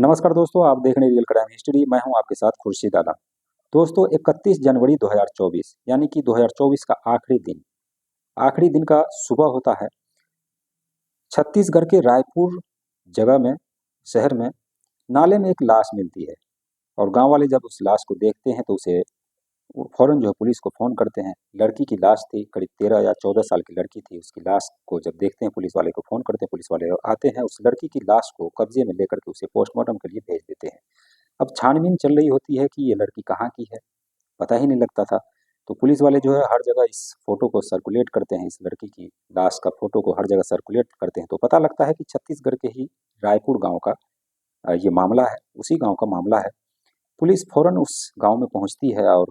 नमस्कार दोस्तों, आप देख रहे हैं रियल क्राइम हिस्ट्री। मैं हूं आपके साथ खुर्शीद आलम। दोस्तों, 31 जनवरी 2024 यानी कि 2024 का आखिरी दिन का सुबह होता है। छत्तीसगढ़ के रायपुर जगह में शहर में नाले में एक लाश मिलती है और गांव वाले जब उस लाश को देखते हैं तो उसे वो फौरन जो है पुलिस को फ़ोन करते हैं। लड़की की लाश थी, करीब 13 या 14 साल की लड़की थी। उसकी लाश को जब देखते हैं पुलिस वाले को फ़ोन करते हैं, पुलिस वाले आते हैं, उस लड़की की लाश को कब्जे में लेकर के उसे पोस्टमार्टम के लिए भेज देते हैं। अब छानबीन चल रही होती है कि ये लड़की कहाँ की है, पता ही नहीं लगता था। तो पुलिस वाले जो है हर जगह इस फ़ोटो को सर्कुलेट करते हैं, इस लड़की की लाश का फ़ोटो को हर जगह सर्कुलेट करते हैं। तो पता लगता है कि छत्तीसगढ़ के ही रायपुर गाँव का ये मामला है, उसी गाँव का मामला है। पुलिस फ़ौरन उस गाँव में पहुँचती है और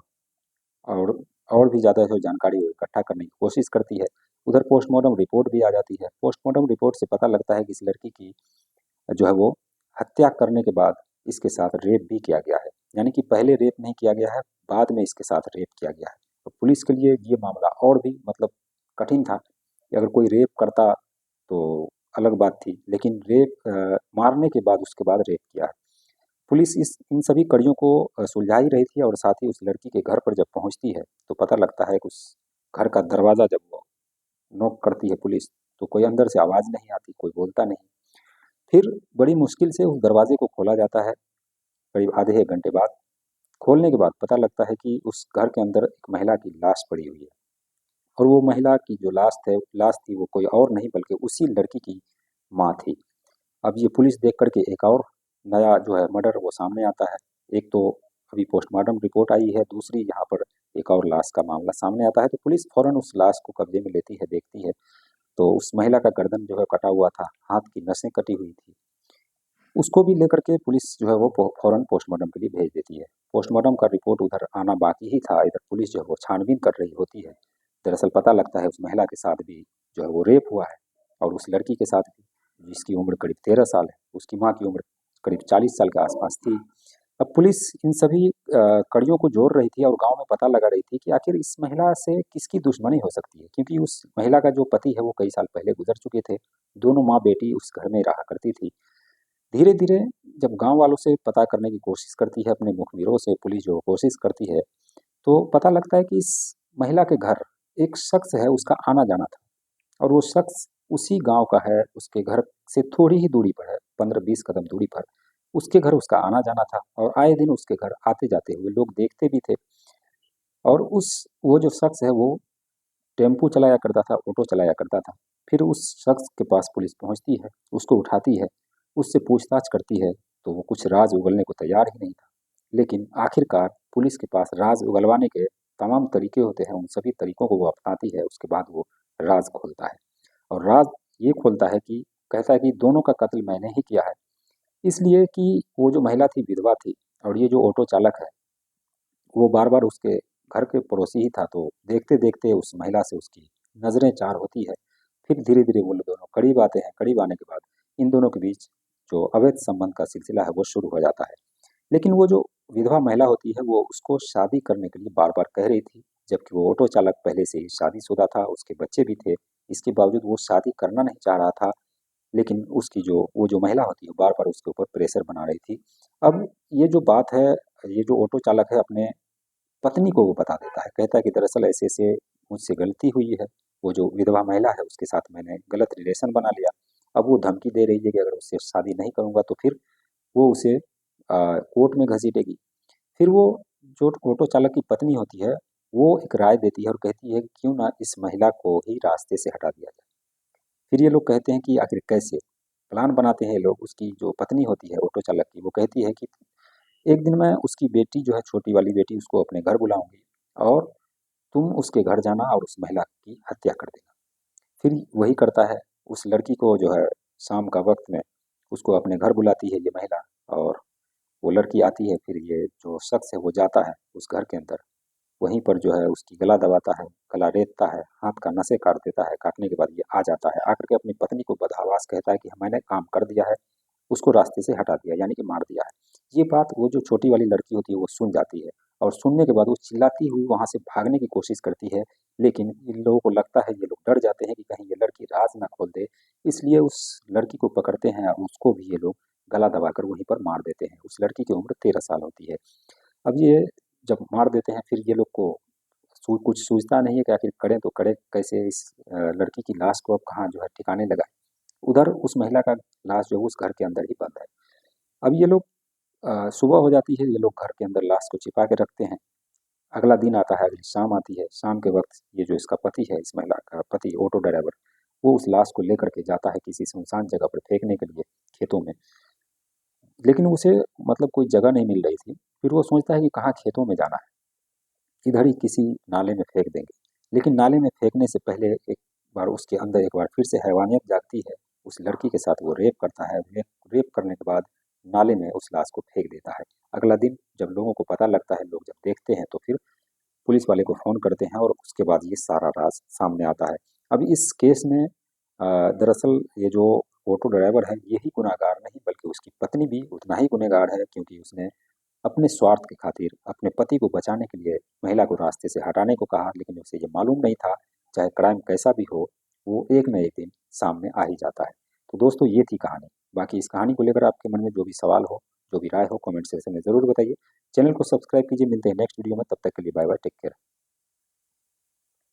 और भी ज़्यादा जो जानकारी वो इकट्ठा करने की कोशिश करती है। उधर पोस्टमार्टम रिपोर्ट भी आ जाती है। पोस्टमार्टम रिपोर्ट से पता लगता है कि इस लड़की की जो है वो हत्या करने के बाद इसके साथ रेप भी किया गया है। यानी कि पहले रेप नहीं किया गया है, बाद में इसके साथ रेप किया गया है। तो पुलिस के लिए ये मामला और भी मतलब कठिन था कि अगर कोई रेप करता तो अलग बात थी, लेकिन मारने के बाद उसके बाद रेप किया है। पुलिस इस इन सभी कड़ियों को सुलझा ही रही थी और साथ ही उस लड़की के घर पर जब पहुंचती है तो पता लगता है कि उस घर का दरवाज़ा जब वो नॉक करती है पुलिस, तो कोई अंदर से आवाज़ नहीं आती, कोई बोलता नहीं। फिर बड़ी मुश्किल से उस दरवाजे को खोला जाता है। करीब आधे 1 घंटे बाद खोलने के बाद पता लगता है कि उस घर के अंदर एक महिला की लाश पड़ी हुई है और वो महिला की जो लाश थी वो कोई और नहीं बल्कि उसी लड़की की माँ थी। अब ये पुलिस देख कर के एक और नया जो है मर्डर वो सामने आता है। एक तो अभी पोस्टमार्टम रिपोर्ट आई है, दूसरी यहाँ पर एक और लाश का मामला सामने आता है। तो पुलिस फ़ौरन उस लाश को कब्जे में लेती है, देखती है, तो उस महिला का गर्दन जो है कटा हुआ था, हाथ की नसें कटी हुई थी। उसको भी लेकर के पुलिस जो है वो फ़ौरन पोस्टमार्टम के लिए भेज देती है। पोस्टमार्टम का रिपोर्ट उधर आना बाकी ही था, इधर पुलिस जो है वो छानबीन कर रही होती है। दरअसल पता लगता है उस महिला के साथ भी जो है वो रेप हुआ है और उस लड़की के साथ भी, जिसकी उम्र करीब 13 साल है, उसकी माँ की उम्र करीब 40 साल के आसपास थी। अब पुलिस इन सभी कड़ियों को जोड़ रही थी और गाँव में पता लगा रही थी कि आखिर इस महिला से किसकी दुश्मनी हो सकती है, क्योंकि उस महिला का जो पति है वो कई साल पहले गुजर चुके थे। दोनों माँ-बेटी उस घर में रहा करती थी। धीरे-धीरे जब गाँव वालों से पता करने की कोशिश करती है, अपने मुखबिरों से पुलिस जो कोशिश करती है, तो पता लगता है कि इस महिला के घर एक शख्स है, उसका आना-जाना था और वो शख्स उसी गाँव का है, उसके घर से थोड़ी ही दूरी पर है, 15-20 कदम दूरी पर उसके घर उसका आना-जाना था और आए दिन उसके घर आते-जाते हुए लोग देखते भी थे। और वो जो शख्स है वो टेम्पो चलाया करता था, ऑटो चलाया करता था। फिर उस शख्स के पास पुलिस पहुँचती है, उसको उठाती है, उससे पूछताछ करती है, तो वो कुछ राज़ उगलने को तैयार ही नहीं था। लेकिन आखिरकार पुलिस के पास राज़ उगलवाने के तमाम तरीके होते हैं, उन सभी तरीकों को वो अपनाती है, उसके बाद वो राज़ खोलता है। और राज़ ये खोलता है कि कहता है कि दोनों का कत्ल मैंने ही किया है। इसलिए कि वो जो महिला थी विधवा थी और ये जो ऑटो चालक है, वो बार-बार उसके घर के पड़ोसी ही था, तो देखते-देखते उस महिला से उसकी नज़रें चार होती है। फिर धीरे-धीरे वो लोग दोनों करीब आते हैं, करीब आने के बाद इन दोनों के बीच जो अवैध संबंध का सिलसिला है वो शुरू हो जाता है। लेकिन वो जो विधवा महिला होती है वो उसको शादी करने के लिए बार-बार कह रही थी, जबकि वो ऑटो चालक पहले से ही शादीशुदा था, उसके बच्चे भी थे। इसके बावजूद वो शादी करना नहीं चाह रहा था, लेकिन उसकी जो वो जो महिला होती है बार-बार उसके ऊपर प्रेशर बना रही थी। अब ये जो बात है, ये जो ऑटो चालक है अपने पत्नी को वो बता देता है, कहता है कि दरअसल ऐसे-ऐसे मुझसे गलती हुई है, वो जो विधवा महिला है उसके साथ मैंने गलत रिलेशन बना लिया। अब वो धमकी दे रही है कि अगर उससे शादी नहीं करूँगा तो फिर वो उसे कोर्ट में घसीटेगी। फिर वो जो ऑटो चालक की पत्नी होती है, वो एक राय देती है और कहती है कि क्यों ना इस महिला को ही रास्ते से हटा दिया जाए। फिर ये लोग कहते हैं कि आखिर कैसे? प्लान बनाते हैं ये लोग, उसकी जो पत्नी होती है ऑटो चालक की, वो कहती है कि एक दिन मैं उसकी बेटी जो है छोटी वाली बेटी उसको अपने घर बुलाऊँगी और तुम उसके घर जाना और उस महिला की हत्या कर देना। फिर वही करता है, उस लड़की को जो है शाम का वक़्त में उसको अपने घर बुलाती है ये महिला और वो लड़की आती है, फिर ये जो शख्स है वो जाता है उस घर के अंदर, वहीं पर जो है उसकी गला दबाता है, गला रेतता है, हाथ का नसें काट देता है, काटने के बाद ये आ जाता है, आकर के अपनी पत्नी को बदहवास कहता है कि मैंने काम कर दिया है, उसको रास्ते से हटा दिया यानी कि मार दिया है। ये बात वो जो छोटी वाली लड़की होती है वो सुन जाती है और सुनने के बाद वो चिल्लाती हुई वहाँ से भागने की कोशिश करती है, लेकिन इन लोगों को लगता है ये लोग डर जाते हैं कि कहीं ये लड़की राज़ ना खोल दे, इसलिए उस लड़की को पकड़ते हैं और उसको भी ये लोग गला दबाकर वहीं पर मार देते हैं। उस लड़की की उम्र 13 साल होती है। अब ये जब मार देते हैं फिर ये लोग को कुछ सूझता नहीं है कि आखिर करें तो करें कैसे, इस लड़की की लाश को अब कहाँ जो है ठिकाने लगाएं। उधर उस महिला का लाश जो है उस घर के अंदर ही बंद है। अब ये लोग सुबह हो जाती है, ये लोग घर के अंदर लाश को छिपा के रखते हैं। अगला दिन आता है, अगली शाम आती है। शाम के वक्त ये जो इसका पति है, इस महिला का पति ऑटो ड्राइवर, वो उस लाश को लेकर के जाता है किसी सुनसान जगह पर फेंकने के लिए, खेतों में। लेकिन उसे मतलब कोई जगह नहीं मिल रही थी। फिर वो सोचता है कि कहाँ खेतों में जाना है, इधर ही किसी नाले में फेंक देंगे। लेकिन नाले में फेंकने से पहले एक बार उसके अंदर एक बार फिर से हैवानियत जागती है। उस लड़की के साथ वो रेप करता है। रेप करने के बाद नाले में उस लाश को फेंक देता है। अगला दिन जब लोगों को पता लगता है, लोग जब देखते हैं, तो फिर पुलिस वाले को फ़ोन करते हैं और उसके बाद ये सारा राज सामने आता है। अब इस केस में दरअसल ये जो ऑटो ड्राइवर है यही गुनहगार नहीं बल्कि उसकी पत्नी भी उतना ही गुनहगार है, क्योंकि उसने अपने स्वार्थ की खातिर अपने पति को बचाने के लिए महिला को रास्ते से हटाने को कहा, लेकिन उसे ये मालूम नहीं था चाहे क्राइम कैसा भी हो, वो एक न एक दिन सामने आ ही जाता है। तो दोस्तों ये थी कहानी। बाकी इस कहानी को लेकर आपके मन में जो भी सवाल हो, जो भी राय हो, कमेंट सेक्शन में ज़रूर बताइए। चैनल को सब्सक्राइब कीजिए। मिलते हैं नेक्स्ट वीडियो में, तब तक के लिए बाय बाय, टेक केयर।